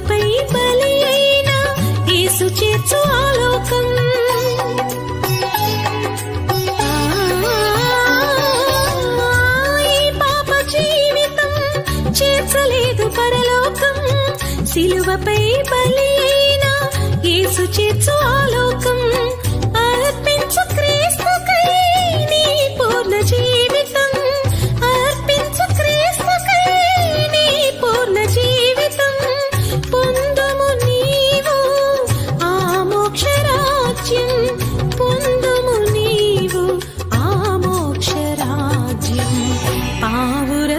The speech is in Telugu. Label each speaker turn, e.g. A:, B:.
A: శిలువపై బలి అయిన యేసు చేర్చు ఆలోకం. ఈ పాప జీవితం చేర్చలేదు పరలోకం. శిలువపై బలి అయిన యేసు చేర్చు ఆలోకం. అర్పించు క్రీస్తుకై నీ పూర్ణ జీవితం. అర్పించు క్రీస్తుకై నీ పూర్ణ జీవితం. పొందుము నీవు ఆ మోక్ష రాజ్యం. పొందుము నీవు ఆ మోక్ష రాజ్యం. పావుర